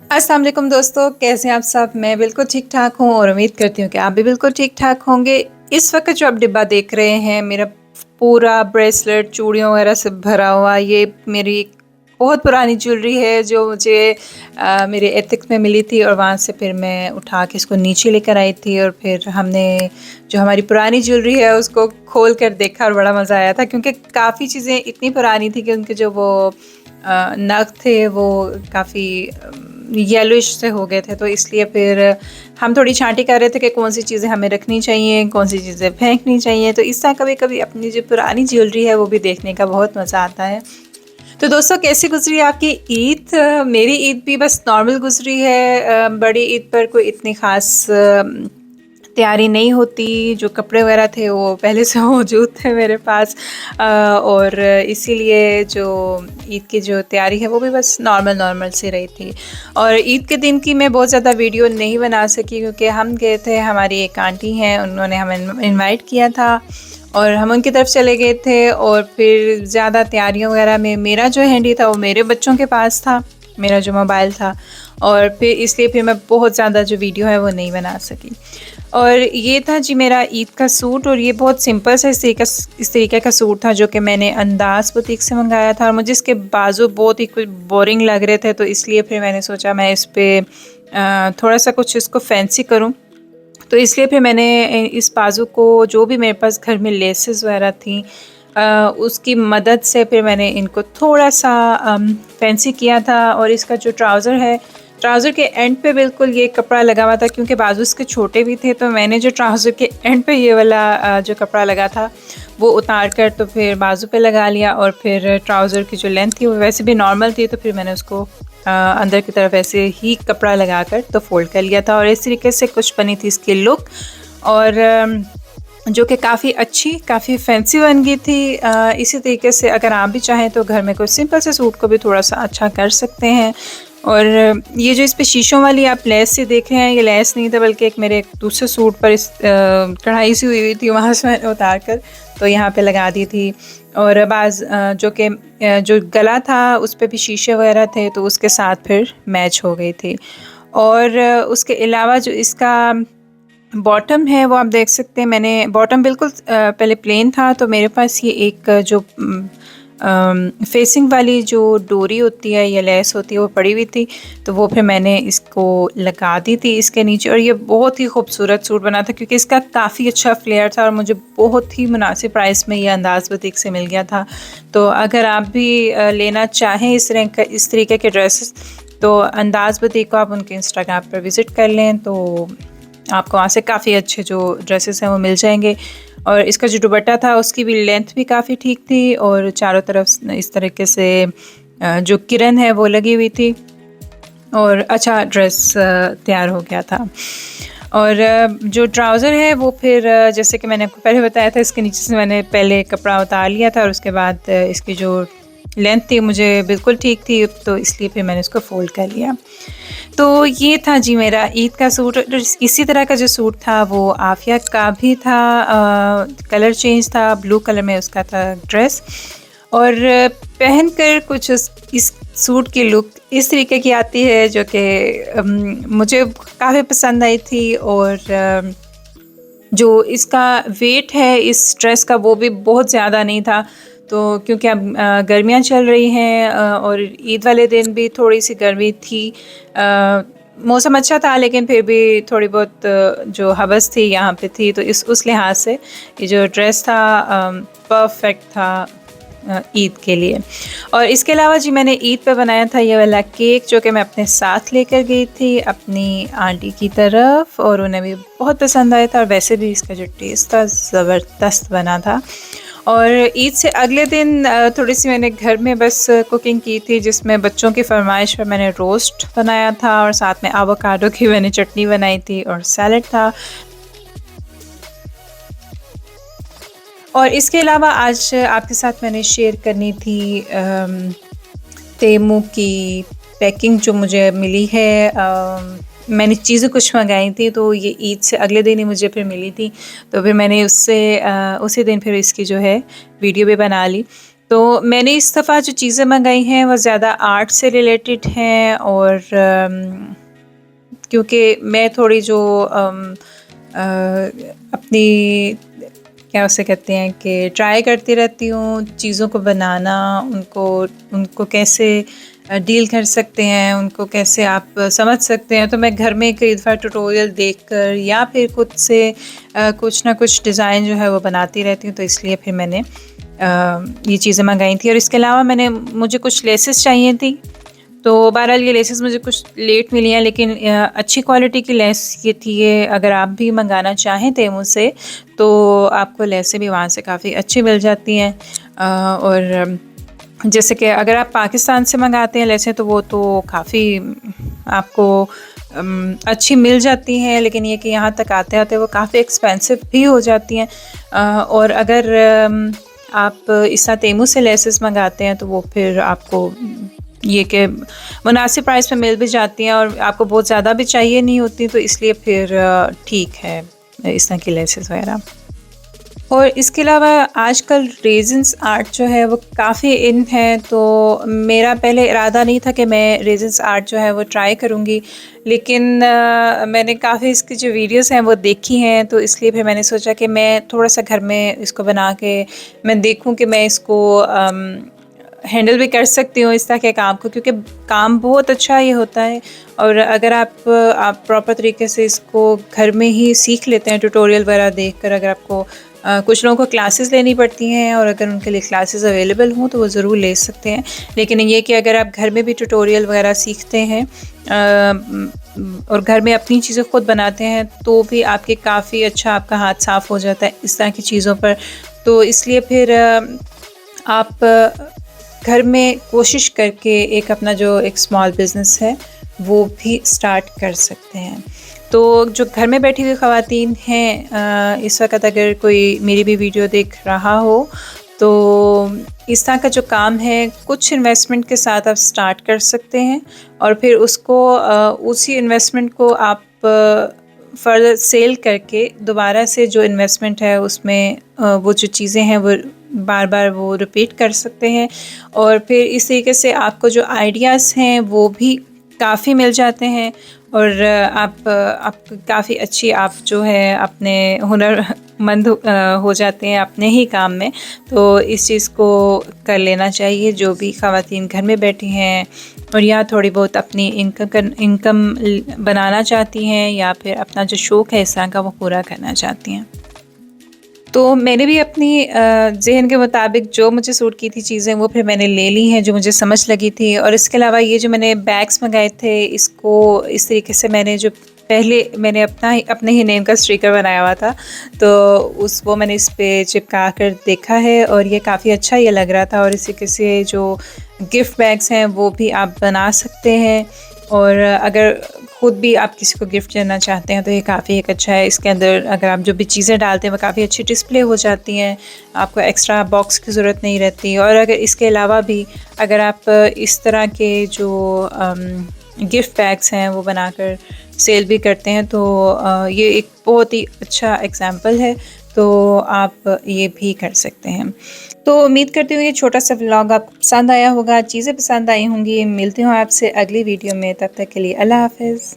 अस्सलाम वालेकुम दोस्तों, कैसे हैं आप सब? मैं बिल्कुल ठीक-ठाक हूँ और उम्मीद करती हूँ कि आप भी बिल्कुल ठीक-ठाक होंगे। इस वक़्त जो आप डिब्बा देख रहे हैं, मेरा पूरा ब्रेसलेट, चूड़ियों वगैरह से भरा हुआ, ये मेरी बहुत पुरानी ज्वेलरी है जो मुझे मेरे एथिक्स में मिली थी और वहाँ से फिर मैं उठा के इसको नीचे लेकर आई थी और फिर हमने जो हमारी पुरानी ज्वेलरी है उसको खोल कर देखा और बड़ा मज़ा आया था क्योंकि काफ़ी चीज़ें इतनी पुरानी थी कि उनके जो वो नग थे वो काफ़ी येलोइश से हो गए थे, तो इसलिए फिर हम थोड़ी छाँटी कर रहे थे कि कौन सी चीज़ें हमें रखनी चाहिए, कौन सी चीज़ें फेंकनी चाहिए। तो इस तरह कभी-कभी अपनी जो पुरानी ज्वेलरी है वो भी देखने का बहुत मज़ा आता है। तो दोस्तों, कैसी गुज़री आपकी ईद? मेरी ईद भी बस नॉर्मल गुज़री है। बड़ी ईद पर कोई इतनी ख़ास तैयारी नहीं होती। जो कपड़े वगैरह थे वो पहले से मौजूद थे मेरे पास, और इसीलिए जो ईद की जो तैयारी है वो भी बस नॉर्मल सी रही थी। और ईद के दिन की मैं बहुत ज़्यादा वीडियो नहीं बना सकी क्योंकि हम गए थे, हमारी एक आंटी हैं उन्होंने हमें इनवाइट किया था और हम उनकी तरफ चले गए थे। और फिर ज़्यादा तैयारियों वगैरह में मेरा जो हैंडी था वो मेरे बच्चों के पास था, मेरा जो मोबाइल था, और फिर इसलिए फिर मैं बहुत ज़्यादा जो वीडियो है वो नहीं बना सकी। और ये था जी मेरा ईद का सूट, और ये बहुत सिंपल सा इस तरीके का सूट था जो कि मैंने अंदाज़ बुटीक से मंगाया था और मुझे इसके बाजू बहुत ही कुछ बोरिंग लग रहे थे, तो इसलिए फिर मैंने सोचा मैं इस पे थोड़ा सा कुछ इसको फैंसी करूं। तो इसलिए फिर मैंने इस बाजू को, जो भी मेरे पास घर में लेसेस वगैरह थी, उसकी मदद से फिर मैंने इनको थोड़ा सा फैंसी किया था। और इसका जो ट्राउज़र है, ट्राउज़र के एंड पे बिल्कुल ये कपड़ा लगा हुआ था क्योंकि बाजू इसके छोटे भी थे, तो मैंने जो ट्राउज़र के एंड पे ये वाला जो कपड़ा लगा था वो उतार कर तो फिर बाजू पे लगा लिया। और फिर ट्राउज़र की जो लेंथ थी वो वैसे भी नॉर्मल थी, तो फिर मैंने उसको अंदर की तरफ ऐसे ही कपड़ा लगाकर तो फ़ोल्ड कर लिया था और इस तरीके से कुछ बनी थी इसकी लुक। और जो कि काफ़ी अच्छी, काफ़ी फैंसी बन गई थी। इसी तरीके से अगर आप भी चाहें तो घर में कोई सिंपल से सूट को भी थोड़ा सा अच्छा कर सकते हैं। और ये जो इस पे शीशों वाली आप लेस से देख रहे हैं, ये लेस नहीं था बल्कि एक मेरे एक दूसरे सूट पर इस कढ़ाई सी हुई थी, वहाँ से मैंने उतार कर तो यहाँ पे लगा दी थी। और बाज़ जो कि जो गला था उस पे भी शीशे वगैरह थे, तो उसके साथ फिर मैच हो गई थी। और उसके अलावा जो इसका बॉटम है वो आप देख सकते हैं, मैंने बॉटम बिल्कुल पहले प्लेन था, तो मेरे पास ये एक जो फेसिंग वाली जो डोरी होती है या लेस होती है वो पड़ी हुई थी, तो वो फिर मैंने इसको लगा दी थी इसके नीचे। और ये बहुत ही खूबसूरत सूट बना था क्योंकि इसका काफ़ी अच्छा फ्लेयर था और मुझे बहुत ही मुनासिब प्राइस में ये अंदाज़ बुटीक से मिल गया था। तो अगर आप भी लेना चाहें इस तरीके के ड्रेसेस, तो अंदाज़ बुटीक को आप उनके इंस्टाग्राम पर विज़िट कर लें, तो आपको वहाँ से काफ़ी अच्छे जो ड्रेसेस हैं वो मिल जाएंगे। और इसका जो दुपट्टा था उसकी भी लेंथ भी काफ़ी ठीक थी और चारों तरफ इस तरीके से जो किरण है वो लगी हुई थी और अच्छा ड्रेस तैयार हो गया था। और जो ट्राउज़र है वो फिर जैसे कि मैंने आपको पहले बताया था, इसके नीचे से मैंने पहले कपड़ा उतार लिया था और उसके बाद इसकी जो लेंथ थी मुझे बिल्कुल ठीक थी, तो इसलिए फिर मैंने इसको फ़ोल्ड कर लिया। तो ये था जी मेरा ईद का सूट। इसी तरह का जो सूट था वो आफिया का भी था, कलर चेंज था, ब्लू कलर में उसका था ड्रेस। और पहनकर कुछ इस सूट की लुक इस तरीके की आती है जो कि मुझे काफ़ी पसंद आई थी। और जो इसका वेट है इस ड्रेस का वो भी बहुत ज़्यादा नहीं था, तो क्योंकि अब गर्मियाँ चल रही हैं और ईद वाले दिन भी थोड़ी सी गर्मी थी। मौसम अच्छा था लेकिन फिर भी थोड़ी बहुत जो हवस थी यहाँ पे थी, तो उस लिहाज से ये जो ड्रेस था परफेक्ट था ईद के लिए। और इसके अलावा जी मैंने ईद पे बनाया था ये वाला केक जो कि मैं अपने साथ लेकर गई थी अपनी आंटी की तरफ, और उन्हें भी बहुत पसंद आया था और वैसे भी इसका जो टेस्ट था ज़बरदस्त बना था। और ईद से अगले दिन थोड़ी सी मैंने घर में बस कुकिंग की थी, जिसमें बच्चों की फरमाइश पर मैंने रोस्ट बनाया था और साथ में एवोकाडो की मैंने चटनी बनाई थी और सैलड था। और इसके अलावा आज आपके साथ मैंने शेयर करनी थी तेमू की पैकिंग जो मुझे मिली है। मैंने चीज़ें कुछ मंगाई थी तो ये ईद से अगले दिन ही मुझे फिर मिली थी, तो फिर मैंने उससे उसी दिन फिर इसकी जो है वीडियो भी बना ली। तो मैंने इस दफ़ा जो चीज़ें मँगाई हैं वो ज़्यादा आर्ट से रिलेटेड हैं और क्योंकि मैं थोड़ी जो अपनी क्या उसे कहते हैं कि ट्राई करती रहती हूँ चीज़ों को बनाना, उनको उनको कैसे डील कर सकते हैं, उनको कैसे आप समझ सकते हैं। तो मैं घर में कई दफ़ा ट्यूटोरियल देखकर या फिर खुद से कुछ ना कुछ डिज़ाइन जो है वो बनाती रहती हूँ, तो इसलिए फिर मैंने ये चीज़ें मँगाई थी। और इसके अलावा मुझे कुछ लेसेस चाहिए थी, तो बहरहाल ये लेसेस मुझे कुछ लेट मिली हैं, लेकिन अच्छी क्वालिटी की लेस ये थी। ये अगर आप भी मंगाना चाहें तेमू से तो आपको लेसें भी वहाँ से काफ़ी अच्छी मिल जाती हैं। और जैसे कि अगर आप पाकिस्तान से मंगाते हैं लेसें तो वो तो काफ़ी आपको अच्छी मिल जाती हैं, लेकिन ये कि यहाँ तक आते-आते वो काफ़ी एक्सपेंसिव भी हो जाती हैं। और अगर आप इस तरह तेमू से लेसेस मंगाते हैं तो वो फिर आपको ये कि मुनासिब प्राइस में मिल भी जाती हैं और आपको बहुत ज़्यादा भी चाहिए नहीं होती, तो इसलिए फिर ठीक है इस तरह की लेसेस वगैरह। और इसके अलावा आजकल रेज़िन्स आर्ट जो है वो काफ़ी इन है, तो मेरा पहले इरादा नहीं था कि मैं रेज़िन्स आर्ट जो है वो ट्राई करूँगी, लेकिन मैंने काफ़ी इसकी जो वीडियोस हैं वो देखी हैं, तो इसलिए फिर मैंने सोचा कि मैं थोड़ा-सा घर में इसको बना के मैं देखूँ कि मैं इसको हैंडल भी कर सकती हूँ इस तरह के काम को, क्योंकि काम बहुत अच्छा ये होता है। और अगर आप प्रॉपर तरीके से इसको घर में ही सीख लेते हैं ट्यूटोरियल वगैरह देखकर, अगर आपको कुछ लोगों को क्लासेस लेनी पड़ती हैं और अगर उनके लिए क्लासेस अवेलेबल हों तो वो ज़रूर ले सकते हैं, लेकिन ये कि अगर आप घर में भी ट्यूटोरियल वगैरह सीखते हैं और घर में अपनी चीज़ें ख़ुद बनाते हैं तो भी आपके काफ़ी अच्छा आपका हाथ साफ़ हो जाता है इस तरह की चीज़ों पर। तो इसलिए फिर आप घर में कोशिश करके एक अपना जो एक स्मॉल बिज़नेस है वो भी स्टार्ट कर सकते हैं। तो जो घर में बैठी हुई ख़वातीन हैं, इस वक़्त अगर कोई मेरी भी वीडियो देख रहा हो तो इस तरह का जो काम है कुछ इन्वेस्टमेंट के साथ आप स्टार्ट कर सकते हैं और फिर उसको उसी इन्वेस्टमेंट को आप फर्दर सेल करके दोबारा से जो इन्वेस्टमेंट है उसमें वो जो चीज़ें हैं वो बार बार वो रिपीट कर सकते हैं। और फिर इस तरीके से आपको जो आइडियाज़ हैं वो भी काफ़ी मिल जाते हैं और आप काफ़ी अच्छी आप जो है अपने हुनरमंद हो जाते हैं अपने ही काम में। तो इस चीज़ को कर लेना चाहिए जो भी ख़वातीन घर में बैठी हैं और या थोड़ी बहुत अपनी इनकम बनाना चाहती हैं या फिर अपना जो शौक़ है इस तरह का वो पूरा करना चाहती हैं। तो मैंने भी अपनी ज़हन के मुताबिक जो मुझे सूट की थी चीज़ें वो फिर मैंने ले ली हैं जो मुझे समझ लगी थी। और इसके अलावा ये जो मैंने बैग्स मंगाए थे इसको इस तरीके से मैंने अपने ही नेम का स्टिकर बनाया हुआ था, तो वो मैंने इस पे चिपका कर देखा है और ये काफ़ी अच्छा ये लग रहा था। और इसी तरीके से जो गिफ्ट बैग्स हैं वो भी आप बना सकते हैं और अगर ख़ुद भी आप किसी को गिफ्ट देना चाहते हैं तो ये काफ़ी एक अच्छा है। इसके अंदर अगर आप जो भी चीज़ें डालते हैं वो काफ़ी अच्छी डिस्प्ले हो जाती हैं, आपको एक्स्ट्रा बॉक्स की ज़रूरत नहीं रहती। और अगर इसके अलावा भी अगर आप इस तरह के जो गिफ्ट बैग्स हैं वो बनाकर सेल भी करते हैं तो ये एक बहुत ही अच्छा एग्ज़ाम्पल है, तो आप ये भी कर सकते हैं। तो उम्मीद करती हूँ ये छोटा सा व्लॉग आपको पसंद आया होगा, चीज़ें पसंद आई होंगी। मिलती हूँ आपसे अगली वीडियो में, तब तक के लिए अल्लाह हाफ़िज़।